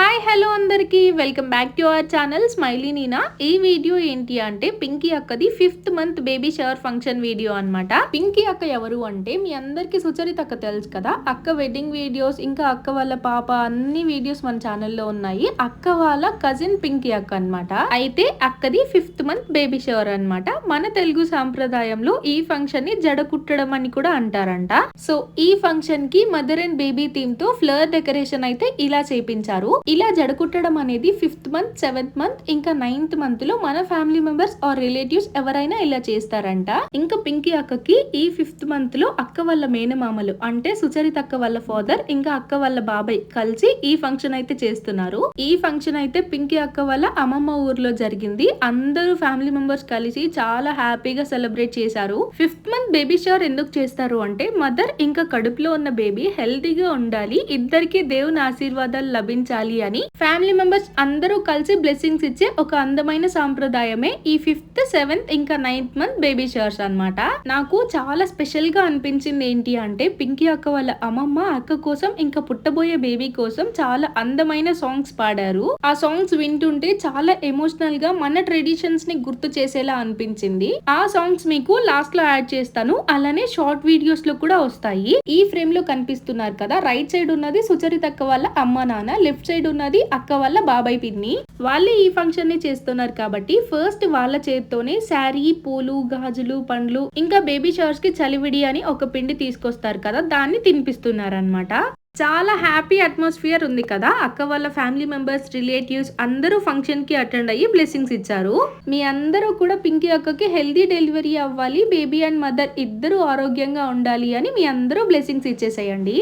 Hi hello అందరికీ welcome back to our channel Smiley Neena. ఈ video ఏంటి అంటే పింకీ అక్కది 5th month baby shower function video అన్నమాట. పింకీ అక్క ఎవరు అంటే మీ అందరికి సుచరిత అక్క తెలుసు కదా. అక్క వెడ్డింగ్ వీడియోస్ ఇంకా అక్క వాళ్ళ పాప అన్ని వీడియోస్ మన ఛానల్లో ఉన్నాయి. అక్క వాళ్ళ కజిన్ పింకీ అక్క అన్నమాట. అయితే అక్కది 5th మంత్ బేబీ షవర్ అన్నమాట. మన తెలుగు సాంప్రదాయంలో ఈ ఫంక్షన్ ని జడ కుట్టడం అని కూడా అంటారంట. సో ఈ ఫంక్షన్ కి మదర్ అండ్ బేబీ థీమ్ తో ఫ్లవర్ డెకరేషన్ అయితే ఇలా చేపించారు. ఇలా జడ కుట్టడం అనేది 5th మంత్ 7th మంత్ ఇంకా 9th మంత్ లో మన ఫ్యామిలీ మెంబర్స్ ఆర్ రిలేటివ్స్ ఎవరైనా ఇలా చేస్తారంట. ఇంకా పింకీ అక్కకి ఈ 5th మంత్ లో అక్క వాళ్ళ మేనమామలు అంటే సుచరిత అక్క వాళ్ళ ఫాదర్ ఇంకా అక్క వాళ్ళ బాబాయ్ కలిసి ఈ ఫంక్షన్ అయితే చేస్తున్నారు. ఈ ఫంక్షన్ అయితే పింకీ అక్క వాళ్ళ అమ్మమ్మ ఊర్లో జరిగింది. అందరూ ఫ్యామిలీ మెంబర్స్ కలిసి చాలా హ్యాపీగా సెలబ్రేట్ చేశారు. 5th మంత్ బేబీ షవర్ ఎందుకు చేస్తారు అంటే మదర్ ఇంకా కడుపులో ఉన్న బేబీ హెల్తీగా ఉండాలి, ఇద్దరికి దేవుని ఆశీర్వాదాలు లభించాలి అని ఫ్యామిలీ మెంబర్స్ అందరూ కలిసి బ్లెస్సింగ్స్ ఇచ్చే ఒక అందమైన సాంప్రదాయమే ఈ 5th 7th ఇంకా 9th మంత్ బేబీ షవర్స్ అన్నమాట. నాకు చాలా స్పెషల్ గా అనిపించింది ఏంటి అంటే పింకీ అక్క వాళ్ళ అమ్మమ్మ అక్క కోసం ఇంకా పుట్టబోయే బేబీ కోసం చాలా అందమైన సాంగ్స్ పాడారు. ఆ సాంగ్స్ వింటుంటే చాలా ఎమోషనల్ గా మన ట్రెడిషన్స్ ని గుర్తు చేసేలా అనిపించింది. ఆ సాంగ్స్ మీకు లాస్ట్ లో యాడ్ చేస్తాను, అలానే షార్ట్ వీడియోస్ లో కూడా వస్తాయి. ఈ ఫ్రేమ్ లో కనిపిస్తున్నారు కదా, రైట్ సైడ్ ఉన్నది సుచరిత అక్క వాళ్ళ అమ్మ నాన్న, లెఫ్ట్ సైడ్ ఉన్నది అక్క వాళ్ళ బాబాయ్ పిన్ని. వాళ్ళే ఈ ఫంక్షన్ ని చేస్తున్నారు కాబట్టి ఫస్ట్ వాళ్ళ చేత్తోనే శారీ, పూలు, గాజులు, పండ్లు ఇంకా బేబీ షవర్స్ కి చలివిడి అని ఒక పిండి తీసుకొస్తారు కదా, దాన్ని తినిపిస్తున్నారన్నమాట. చాలా హ్యాపీ అట్మాస్ఫియర్ ఉంది కదా. అక్క వాళ్ళ ఫ్యామిలీ మెంబర్స్, రిలేటివ్స్ అందరూ ఫంక్షన్ కి అటెండ్ అయ్యి బ్లెస్సింగ్స్ ఇచ్చారు. మీ అందరూ కూడా పింకీ అక్కకి హెల్దీ డెలివరీ అవ్వాలి, బేబీ అండ్ మదర్ ఇద్దరు ఆరోగ్యంగా ఉండాలి అని మీ అందరూ బ్లెస్సింగ్స్ ఇచ్చేసేయండి.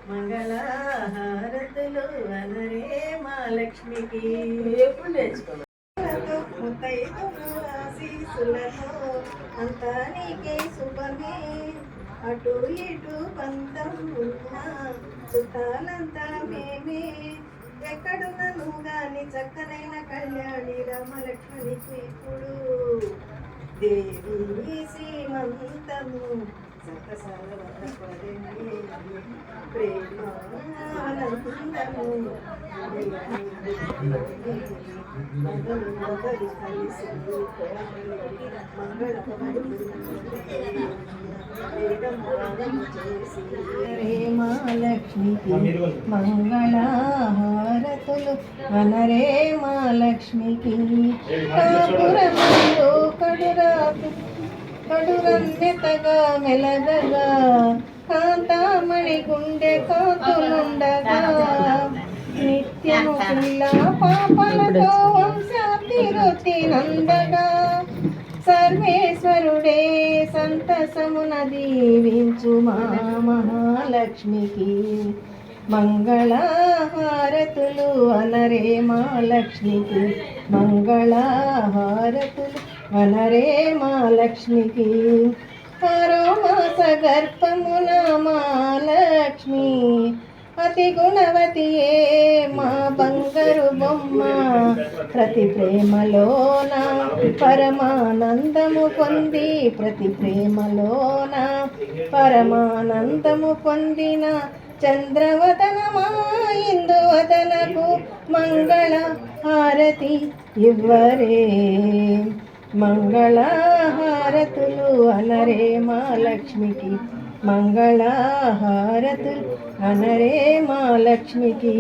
మంగళహారతులు అనరే మా లక్ష్మికి ఎప్పుడు నేర్చుకున్నాను. అంతా నీకే శుభమే, అటు ఇటు పంతం ఉన్నా చుట్టాలంతా మేమే, ఎక్కడున్నను గాని చక్కనైన కళ్యాణి రామలక్ష్మణి ఇప్పుడు దేవి శ్రీమంతము మహాలక్ష్మికి మంగళహారతులు అనరే మా లక్ష్మికి కాపురములో కడురాకు కడురన్నెతగా మెలగగా కాంతామణి గుండె కాతులుండగా నిత్యము పిల్ల పాపలతో వంశాభివృద్ధి నందగా సర్వేశ్వరుడే సంతసమున దీవించు మా మహాలక్ష్మికి మంగళహారతులు అనరే మా లక్ష్మికి మంగళహారతులు అనరే మా లక్ష్మికి. ఆరో మాస గర్భమున మా లక్ష్మి అతి గుణవతియే మా బంగారు బొమ్మ, ప్రతి ప్రేమలోన పరమానందము పొంది ప్రతి ప్రేమలోన పరమానందము పొందిన చంద్రవదనమా ఇందువదనకు మంగళ హారతి ఇవ్వరే. మంగళహారతులు అనరే మా లక్ష్మికి మంగళహారతులు అనరే మా లక్ష్మికి.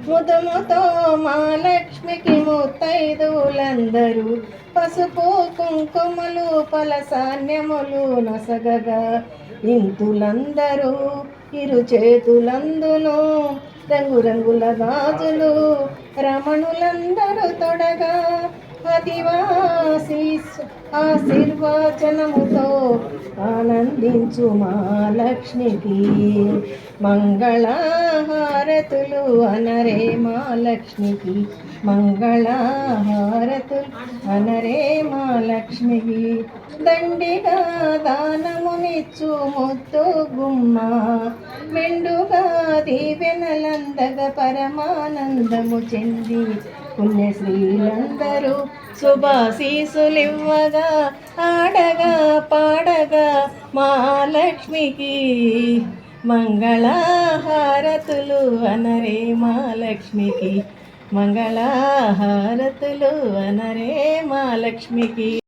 ముదముతో మా లక్ష్మికి ముత్తైదులందరూ పసుపు కుంకుమలు పలసాన్యములు నసగగా ఇంతులందరూ ఇరు చేతులందును రంగురంగుల గాజులు రమణులందరూ తొడగా ఆశీర్వచనముతో ఆనందించు మా లక్ష్మికి మంగళహారతులు అనరే మా లక్ష్మికి మంగళహారతులు అనరే మా లక్ష్మికి దండిగా దానమునిచ్చు ముద్దు గుమ్మ మెండుగా దీవెనలందగా పరమానందము చెంది పుణ్యశ్రీలందరూ శుభాశీసులివ్వగా ఆడగా పాడగా మా లక్ష్మికి మంగళహారతులు అనరే మా లక్ష్మికి మంగళహారతులు అనరే మా లక్ష్మికి.